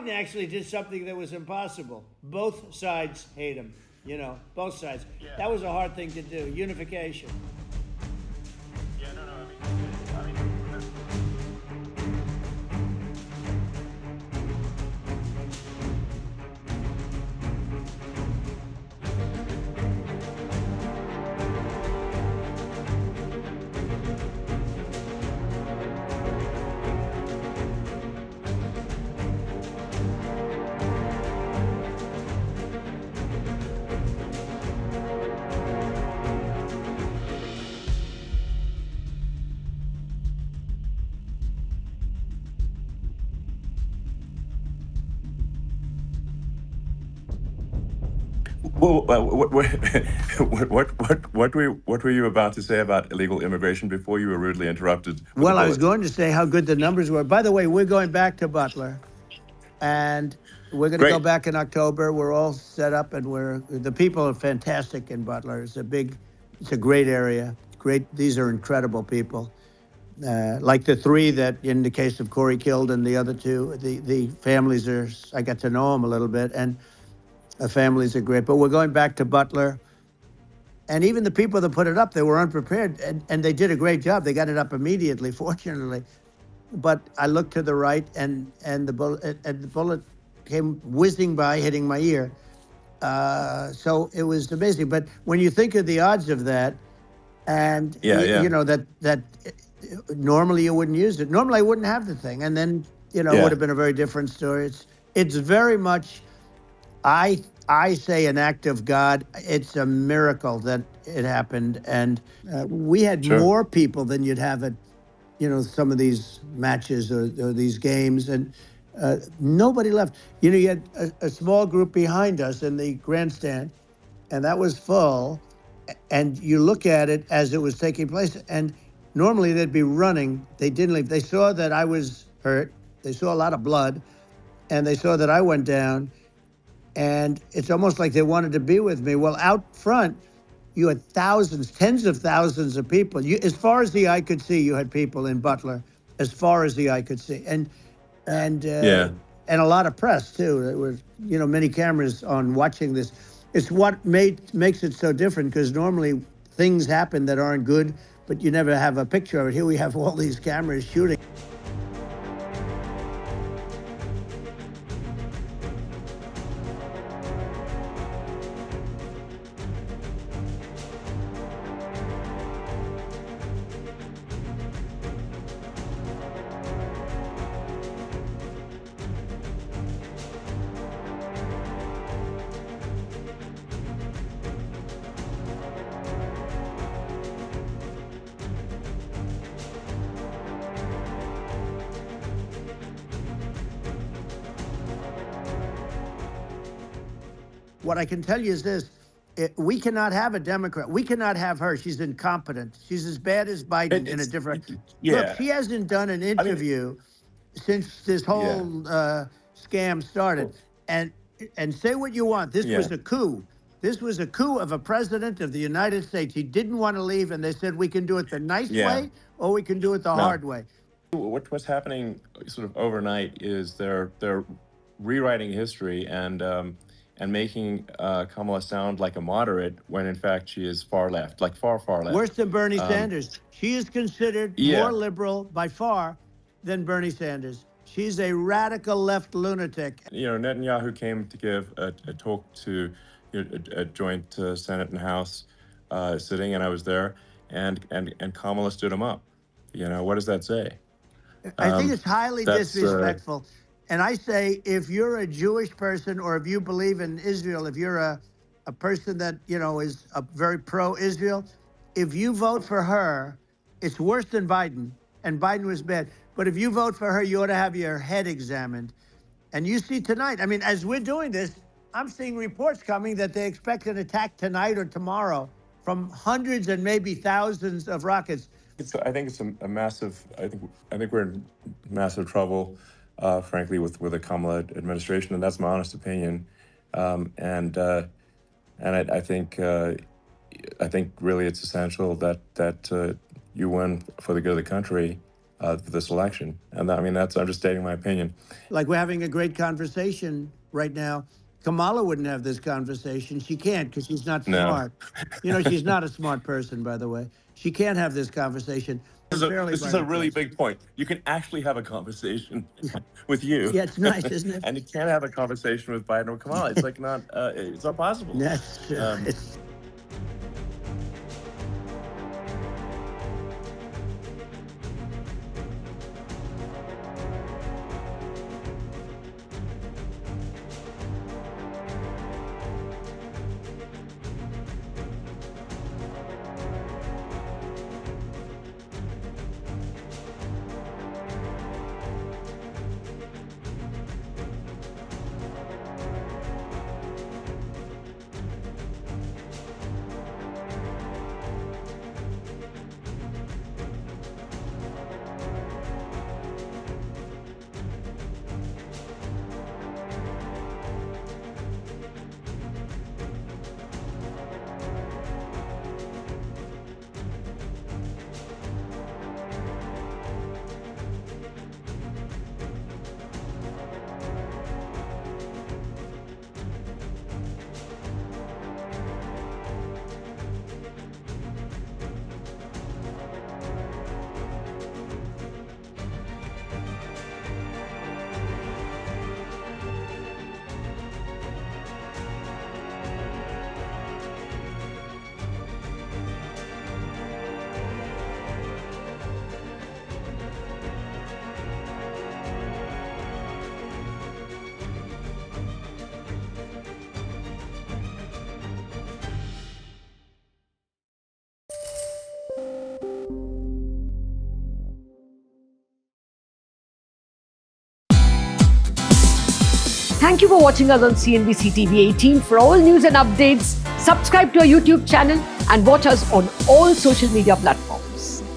Biden actually did something that was impossible. Both sides hate him, both sides. Yeah. That was a hard thing to do, unification. Yeah, no, I mean, Well, what were you about to say about illegal immigration before you were rudely interrupted? Well, I was going to say how good the numbers were. By the way, we're going back to Butler, and we're going to go Great. back in October. We're all set up, and the people are fantastic in Butler. It's a great area. Great. These are incredible people. Like the three that, in the case of Corey, killed, and the other two, the families I got to know them a little bit, and the families are great. But we're going back to Butler. And even the people that put it up, they were unprepared, and they did a great job. They got it up immediately, fortunately. But I looked to the right, and the bullet came whizzing by, hitting my ear. So it was amazing. But when you think of the odds of that, and that normally you wouldn't use it. Normally I wouldn't have the thing, and then it would have been a very different story. It's very much. I say an act of God. It's a miracle that it happened, and we had more people than you'd have at, some of these matches or these games, and nobody left. You had a small group behind us in the grandstand, and that was full. And you look at it as it was taking place, and normally they'd be running. They didn't leave. They saw that I was hurt. They saw a lot of blood, and they saw that I went down. And it's almost like they wanted to be with me. Well, out front, you had thousands, tens of thousands of people. As far as the eye could see, you had people in Butler, as far as the eye could see. And a lot of press, too. There were, many cameras on watching this. It's what makes it so different, because normally things happen that aren't good, but you never have a picture of it. Here we have all these cameras shooting. What I can tell you is this. We cannot have a Democrat. We cannot have her. She's incompetent. She's as bad as Biden in a different... Look, she hasn't done an interview since this whole scam started. And say what you want. This was a coup. This was a coup of a president of the United States. He didn't want to leave, and they said, we can do it the nice way, or we can do it the hard way. What's happening sort of overnight is they're rewriting history and making Kamala sound like a moderate when in fact she is far left, like far left. Worse than Bernie Sanders. She is considered more liberal by far than Bernie Sanders. She's a radical left lunatic. Netanyahu came to give a talk to a joint Senate and House sitting, and I was there, and Kamala stood him up. What does that say? I think it's highly disrespectful. And I say, if you're a Jewish person, or if you believe in Israel, if you're a person that, is a very pro-Israel, if you vote for her, it's worse than Biden, and Biden was bad. But if you vote for her, you ought to have your head examined. And you see tonight, I mean, as we're doing this, I'm seeing reports coming that they expect an attack tonight or tomorrow from hundreds and maybe thousands of rockets. I think it's a massive. I think we're in massive trouble, frankly, with the Kamala administration, and that's my honest opinion. And I think really it's essential that you win for the good of the country, for this election. And I mean, that's understating my opinion. Like we're having a great conversation right now. Kamala wouldn't have this conversation. She can't because she's not No. smart. You know, she's not a smart person, by the way. She can't have this conversation. This is a really big point. You can actually have a conversation with you. Yeah, it's nice, isn't it? And you can't have a conversation with Biden or Kamala. It's like not, it's not possible. That's Thank you for watching us on CNBC TV 18. For all news and updates, subscribe to our YouTube channel and watch us on all social media platforms.